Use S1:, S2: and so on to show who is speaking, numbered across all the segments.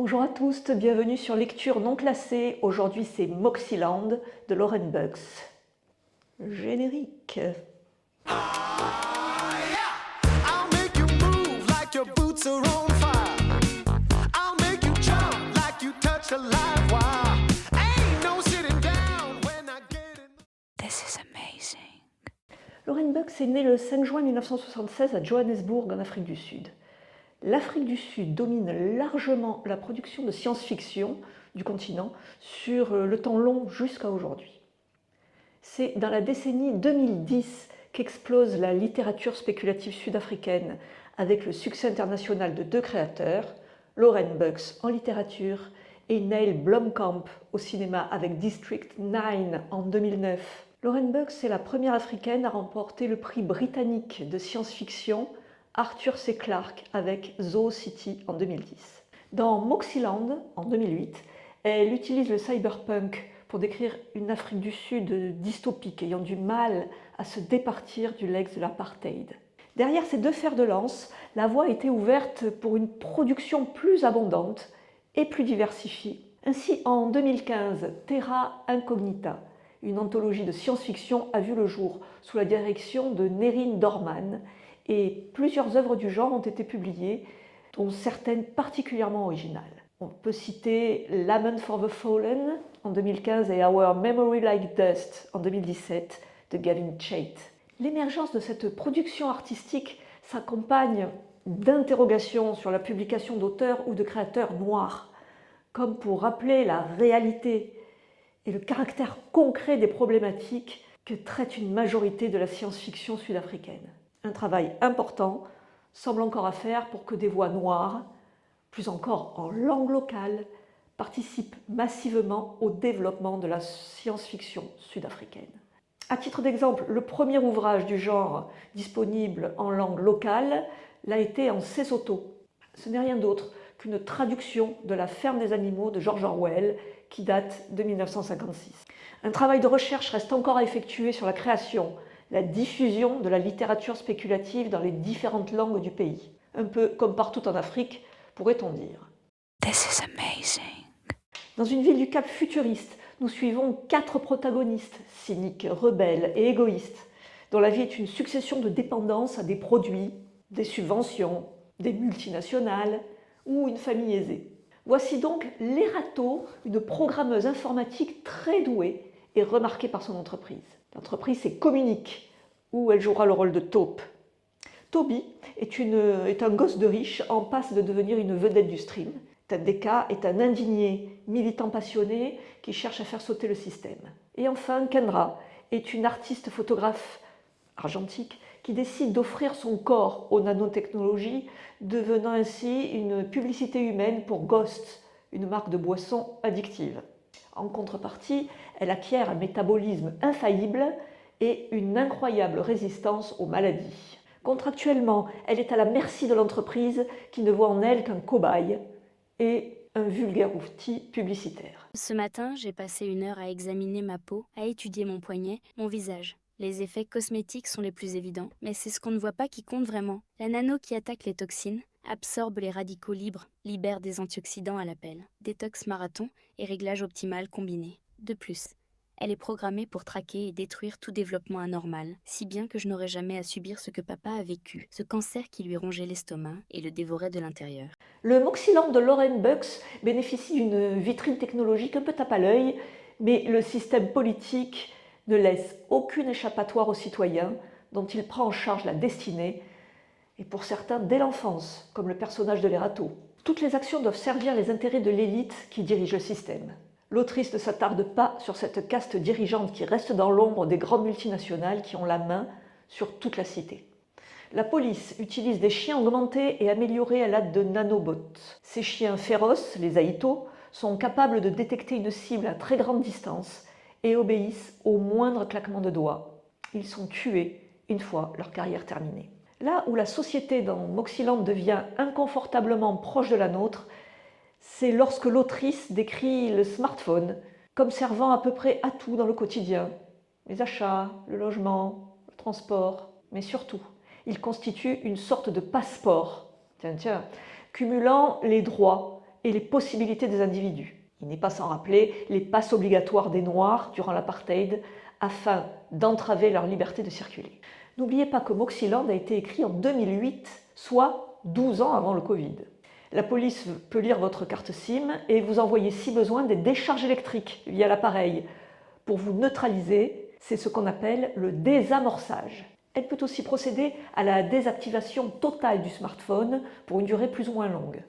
S1: Bonjour à tous, bienvenue sur Lecture non classée. Aujourd'hui c'est Moxyland de Lauren Bucks. Générique.
S2: I'll make you move like your boots are on fire. I'll make you jump like you touch a live wire. Ain't no sitting down when I get in.
S3: This is amazing.
S1: Lauren Bucks est née le 5 juin 1976 à Johannesburg en Afrique du Sud. L'Afrique du Sud domine largement la production de science-fiction du continent sur le temps long jusqu'à aujourd'hui. C'est dans la décennie 2010 qu'explose la littérature spéculative sud-africaine avec le succès international de deux créateurs, Lauren Bucks en littérature et Neil Blomkamp au cinéma avec District 9 en 2009. Lauren Bucks est la première africaine à remporter le prix britannique de science-fiction Arthur C. Clarke avec Zoocity en 2010. Dans Moxyland en 2008, elle utilise le cyberpunk pour décrire une Afrique du Sud dystopique ayant du mal à se départir du legs de l'apartheid. Derrière ces deux fers de lance, la voie a été ouverte pour une production plus abondante et plus diversifiée. Ainsi, en 2015, Terra Incognita, une anthologie de science-fiction, a vu le jour sous la direction de Nerine Dorman et plusieurs œuvres du genre ont été publiées, dont certaines particulièrement originales. On peut citer Lament for the Fallen en 2015 et Our Memory Like Dust en 2017 de Gavin Chait. L'émergence de cette production artistique s'accompagne d'interrogations sur la publication d'auteurs ou de créateurs noirs, comme pour rappeler la réalité et le caractère concret des problématiques que traite une majorité de la science-fiction sud-africaine. Un travail important semble encore à faire pour que des voix noires, plus encore en langue locale, participent massivement au développement de la science-fiction sud-africaine. À titre d'exemple, le premier ouvrage du genre disponible en langue locale l'a été en Sesotho. Ce n'est rien d'autre qu'une traduction de La ferme des animaux de George Orwell qui date de 1956. Un travail de recherche reste encore à effectuer sur la création, la diffusion de la littérature spéculative dans les différentes langues du pays. Un peu comme partout en Afrique, pourrait-on dire.
S3: This is amazing.
S1: Dans une ville du Cap futuriste, nous suivons 4 protagonistes, cyniques, rebelles et égoïstes, dont la vie est une succession de dépendances à des produits, des subventions, des multinationales ou une famille aisée. Voici donc Lerato, une programmeuse informatique très douée et remarquée par son entreprise. L'entreprise, c'est Communique, où elle jouera le rôle de taupe. Toby est un gosse de riche en passe de devenir une vedette du stream. Tendeka est un indigné, militant passionné qui cherche à faire sauter le système. Et enfin, Kendra est une artiste photographe argentique qui décide d'offrir son corps aux nanotechnologies, devenant ainsi une publicité humaine pour Ghost, une marque de boisson addictive. En contrepartie, elle acquiert un métabolisme infaillible et une incroyable résistance aux maladies. Contractuellement, elle est à la merci de l'entreprise qui ne voit en elle qu'un cobaye et un vulgaire outil publicitaire.
S4: Ce matin, j'ai passé 1 heure à examiner ma peau, à étudier mon poignet, mon visage. Les effets cosmétiques sont les plus évidents, mais c'est ce qu'on ne voit pas qui compte vraiment. La nano qui attaque les toxines, absorbe les radicaux libres, libère des antioxydants à l'appel, détox marathon et réglage optimal combiné. De plus, elle est programmée pour traquer et détruire tout développement anormal, si bien que je n'aurai jamais à subir ce que papa a vécu, ce cancer qui lui rongeait l'estomac et le dévorait de l'intérieur.
S1: Le Moxyland de Lauren Bucks bénéficie d'une vitrine technologique un peu tape à l'œil, mais le système politique ne laisse aucune échappatoire aux citoyens dont il prend en charge la destinée, et pour certains dès l'enfance, comme le personnage de Lerato. Toutes les actions doivent servir les intérêts de l'élite qui dirige le système. L'autrice ne s'attarde pas sur cette caste dirigeante qui reste dans l'ombre des grandes multinationales qui ont la main sur toute la cité. La police utilise des chiens augmentés et améliorés à l'aide de nanobots. Ces chiens féroces, les Aito, sont capables de détecter une cible à très grande distance et obéissent au moindre claquement de doigts. Ils sont tués une fois leur carrière terminée. Là où la société dans Moxyland devient inconfortablement proche de la nôtre, c'est lorsque l'autrice décrit le smartphone comme servant à peu près à tout dans le quotidien. Les achats, le logement, le transport, mais surtout, il constitue une sorte de passeport, cumulant les droits et les possibilités des individus. Il n'est pas sans rappeler les passes obligatoires des Noirs durant l'apartheid afin d'entraver leur liberté de circuler. N'oubliez pas que Moxieland a été écrit en 2008, soit 12 ans avant le Covid. La police peut lire votre carte SIM et vous envoyer si besoin des décharges électriques via l'appareil pour vous neutraliser. C'est ce qu'on appelle le désamorçage. Elle peut aussi procéder à la désactivation totale du smartphone pour une durée plus ou moins longue.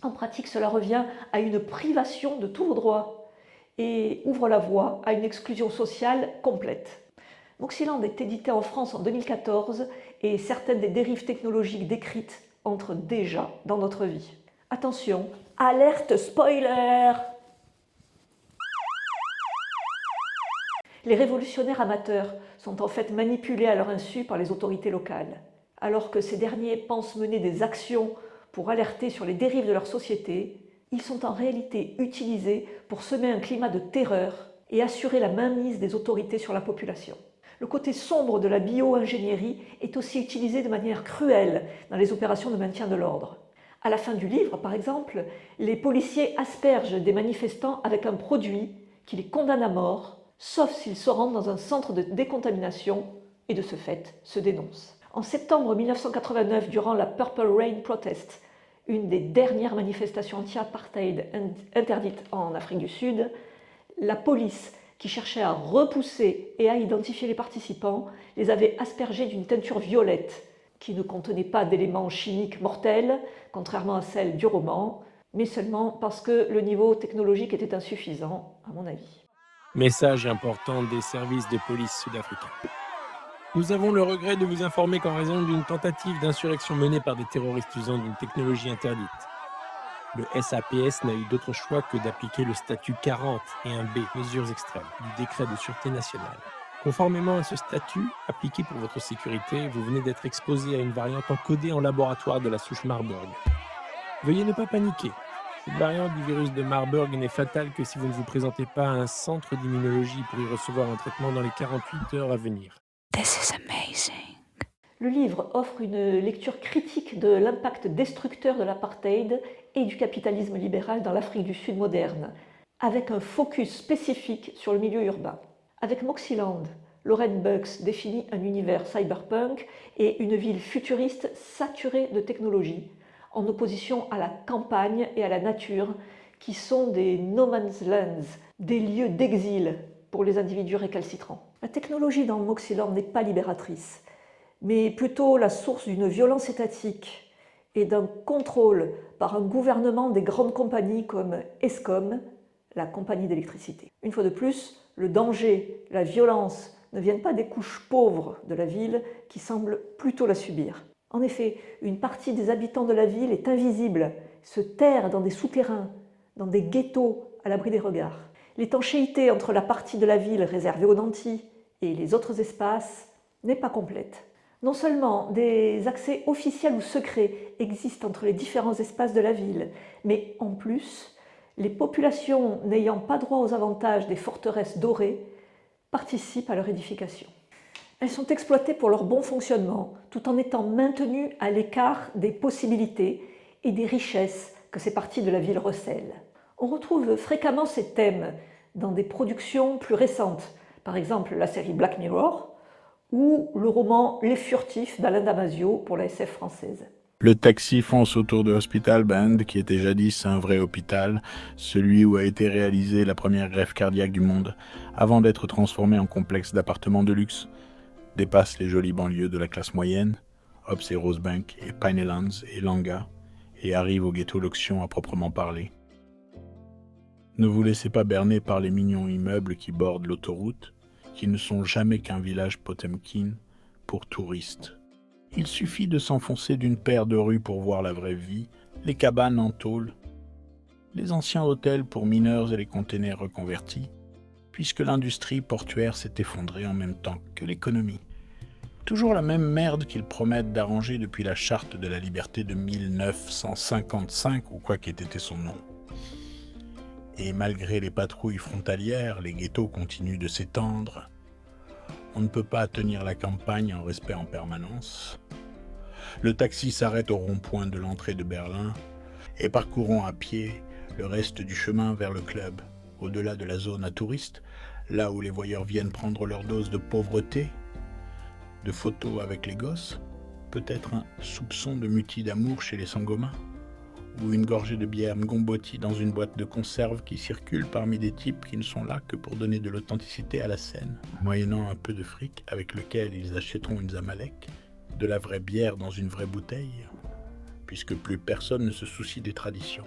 S1: En pratique, cela revient à une privation de tous vos droits et ouvre la voie à une exclusion sociale complète. Moxieland est édité en France en 2014 et certaines des dérives technologiques décrites entrent déjà dans notre vie. Attention, alerte spoiler! Les révolutionnaires amateurs sont en fait manipulés à leur insu par les autorités locales. Alors que ces derniers pensent mener des actions pour alerter sur les dérives de leur société, ils sont en réalité utilisés pour semer un climat de terreur et assurer la mainmise des autorités sur la population. Le côté sombre de la bio-ingénierie est aussi utilisé de manière cruelle dans les opérations de maintien de l'ordre. À la fin du livre, par exemple, les policiers aspergent des manifestants avec un produit qui les condamne à mort, sauf s'ils se rendent dans un centre de décontamination et de ce fait se dénoncent. En septembre 1989, durant la Purple Rain Protest, une des dernières manifestations anti-apartheid interdites en Afrique du Sud, la police, qui cherchait à repousser et à identifier les participants, les avait aspergés d'une teinture violette qui ne contenait pas d'éléments chimiques mortels, contrairement à celle du roman, mais seulement parce que le niveau technologique était insuffisant, à mon avis.
S5: Message important des services de police sud-africains. Nous avons le regret de vous informer qu'en raison d'une tentative d'insurrection menée par des terroristes usant d'une technologie interdite, le SAPS n'a eu d'autre choix que d'appliquer le statut 40 et un B, mesures extrêmes, du décret de sûreté nationale. Conformément à ce statut, appliqué pour votre sécurité, vous venez d'être exposé à une variante encodée en laboratoire de la souche Marburg. Veuillez ne pas paniquer. Cette variante du virus de Marburg n'est fatale que si vous ne vous présentez pas à un centre d'immunologie pour y recevoir un traitement dans les 48 heures à venir.
S3: This is amazing.
S1: Le livre offre une lecture critique de l'impact destructeur de l'apartheid et du capitalisme libéral dans l'Afrique du Sud moderne, avec un focus spécifique sur le milieu urbain. Avec Moxieland, Lauren Bucks définit un univers cyberpunk et une ville futuriste saturée de technologie, en opposition à la campagne et à la nature, qui sont des no man's lands, des lieux d'exil pour les individus récalcitrants. La technologie dans Moxieland n'est pas libératrice, mais plutôt la source d'une violence étatique et d'un contrôle par un gouvernement des grandes compagnies comme Eskom, la compagnie d'électricité. Une fois de plus, le danger, la violence ne viennent pas des couches pauvres de la ville qui semblent plutôt la subir. En effet, une partie des habitants de la ville est invisible, se terre dans des souterrains, dans des ghettos à l'abri des regards. L'étanchéité entre la partie de la ville réservée aux nantis et les autres espaces n'est pas complète. Non seulement des accès officiels ou secrets existent entre les différents espaces de la ville, mais en plus, les populations n'ayant pas droit aux avantages des forteresses dorées participent à leur édification. Elles sont exploitées pour leur bon fonctionnement, tout en étant maintenues à l'écart des possibilités et des richesses que ces parties de la ville recèlent. On retrouve fréquemment ces thèmes dans des productions plus récentes, par exemple la série Black Mirror ou le roman Les Furtifs d'Alain Damasio pour la SF française.
S6: Le taxi fonce autour de Hospital Bend, qui était jadis un vrai hôpital, celui où a été réalisée la première greffe cardiaque du monde, avant d'être transformé en complexe d'appartements de luxe. Dépasse les jolies banlieues de la classe moyenne, Hobbs et Rosebank et Pinelands et Langa, et arrive au ghetto Loxion à proprement parler. Ne vous laissez pas berner par les mignons immeubles qui bordent l'autoroute, qui ne sont jamais qu'un village Potemkin pour touristes. Il suffit de s'enfoncer d'une paire de rues pour voir la vraie vie, les cabanes en tôle, les anciens hôtels pour mineurs et les containers reconvertis, puisque l'industrie portuaire s'est effondrée en même temps que l'économie. Toujours la même merde qu'ils promettent d'arranger depuis la charte de la liberté de 1955 ou quoi qu'ait été son nom. Et malgré les patrouilles frontalières, les ghettos continuent de s'étendre. On ne peut pas tenir la campagne en respect en permanence. Le taxi s'arrête au rond-point de l'entrée de Berlin et parcourons à pied Le reste du chemin vers le club, au-delà de la zone à touristes, là où les voyeurs viennent prendre leur dose de pauvreté, de photos avec les gosses, peut-être un soupçon de mutie d'amour chez les Sangomas, ou une gorgée de bière Mgomboti dans une boîte de conserve qui circule parmi des types qui ne sont là que pour donner de l'authenticité à la scène, moyennant un peu de fric avec lequel ils achèteront une Zamalek, de la vraie bière dans une vraie bouteille, puisque plus personne ne se soucie des traditions.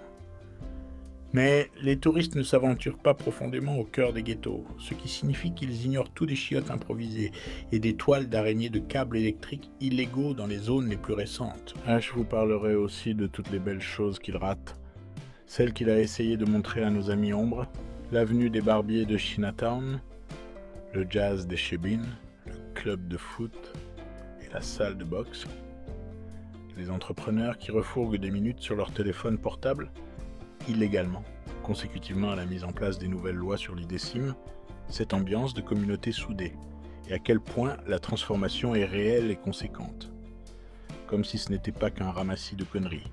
S6: Mais les touristes ne s'aventurent pas profondément au cœur des ghettos, ce qui signifie qu'ils ignorent tous des chiottes improvisées et des toiles d'araignées de câbles électriques illégaux dans les zones les plus récentes. Je vous parlerai aussi de toutes les belles choses qu'il rate. Celles qu'il a essayé de montrer à nos amis ombres, l'avenue des barbiers de Chinatown, le jazz des Shebin, le club de foot et la salle de boxe. Les entrepreneurs qui refourguent des minutes sur leur téléphone portable illégalement, consécutivement à la mise en place des nouvelles lois sur l'IDECIM, cette ambiance de communauté soudée, et à quel point la transformation est réelle et conséquente. Comme si ce n'était pas qu'un ramassis de conneries.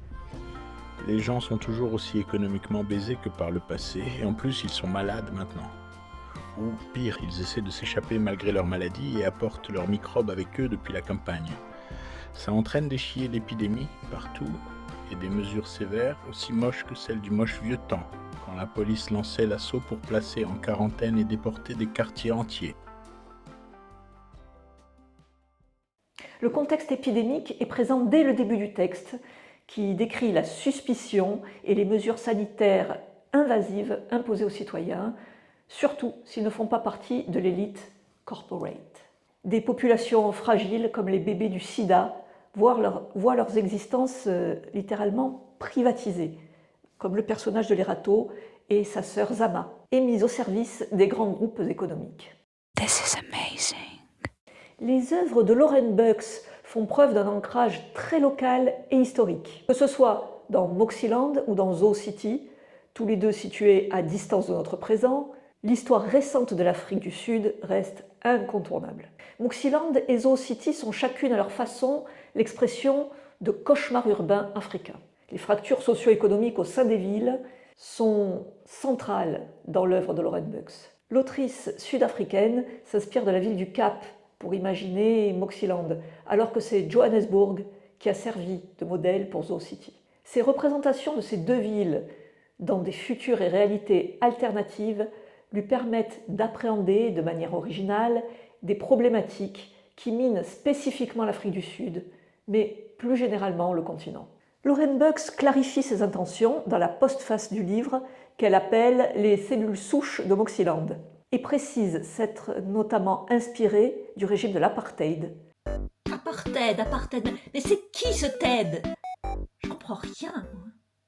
S6: Les gens sont toujours aussi économiquement baisés que par le passé, et en plus ils sont malades maintenant. Ou pire, ils essaient de s'échapper malgré leur maladie et apportent leurs microbes avec eux depuis la campagne. Ça entraîne des chiers d'épidémies partout, et des mesures sévères aussi moches que celles du moche vieux temps, quand la police lançait l'assaut pour placer en quarantaine et déporter des quartiers entiers.
S1: Le contexte épidémique est présent dès le début du texte, qui décrit la suspicion et les mesures sanitaires invasives imposées aux citoyens, surtout s'ils ne font pas partie de l'élite corporate. Des populations fragiles comme les bébés du sida voient leurs existences littéralement privatisées, comme le personnage de Lerato et sa sœur Zama, et mises au service des grands groupes économiques.
S3: This is amazing.
S1: Les œuvres de Lauren Bucks font preuve d'un ancrage très local et historique, que ce soit dans Moxieland ou dans Zoo City, tous les deux situés à distance de notre présent. L'histoire récente de l'Afrique du Sud reste incontournable. Moxieland et Zoo City sont chacune à leur façon l'expression de cauchemars urbains africains. Les fractures socio-économiques au sein des villes sont centrales dans l'œuvre de Lauren Bucks. L'autrice sud-africaine s'inspire de la ville du Cap pour imaginer Moxieland, alors que c'est Johannesburg qui a servi de modèle pour Zoo City. Ces représentations de ces deux villes dans des futurs et réalités alternatives lui permettent d'appréhender de manière originale des problématiques qui minent spécifiquement l'Afrique du Sud, mais plus généralement le continent. Lauren Bucks clarifie ses intentions dans la postface du livre qu'elle appelle les cellules souches de Moxieland et précise s'être notamment inspirée du régime de l'apartheid.
S7: Apartheid, mais c'est qui ce Ted? Je comprends rien.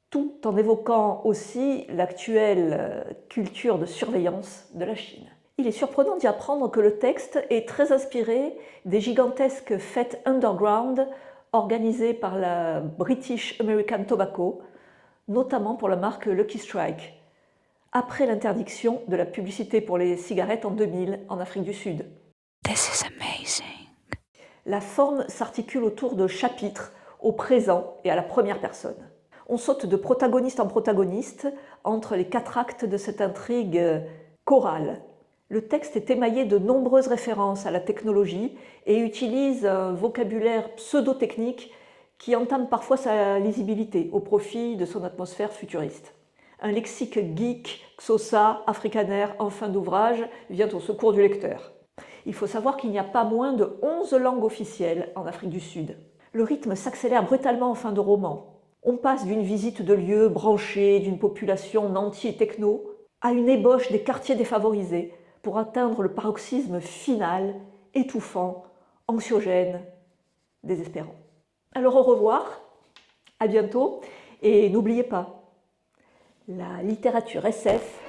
S1: Tout en évoquant aussi l'actuelle culture de surveillance de la Chine. Il est surprenant d'y apprendre que le texte est très inspiré des gigantesques fêtes underground organisées par la British American Tobacco, notamment pour la marque Lucky Strike, après l'interdiction de la publicité pour les cigarettes en 2000 en Afrique du Sud.
S3: This is amazing.
S1: La forme s'articule autour de chapitres au présent et à la première personne. On saute de protagoniste en protagoniste entre les 4 actes de cette intrigue chorale. Le texte est émaillé de nombreuses références à la technologie et utilise un vocabulaire pseudo-technique qui entame parfois sa lisibilité au profit de son atmosphère futuriste. Un lexique geek, Xhosa, afrikaner en fin d'ouvrage vient au secours du lecteur. Il faut savoir qu'il n'y a pas moins de 11 langues officielles en Afrique du Sud. Le rythme s'accélère brutalement en fin de roman. On passe d'une visite de lieux branchés, d'une population nantie et techno, à une ébauche des quartiers défavorisés pour atteindre le paroxysme final, étouffant, anxiogène, désespérant. Alors au revoir, à bientôt, et n'oubliez pas, la littérature SF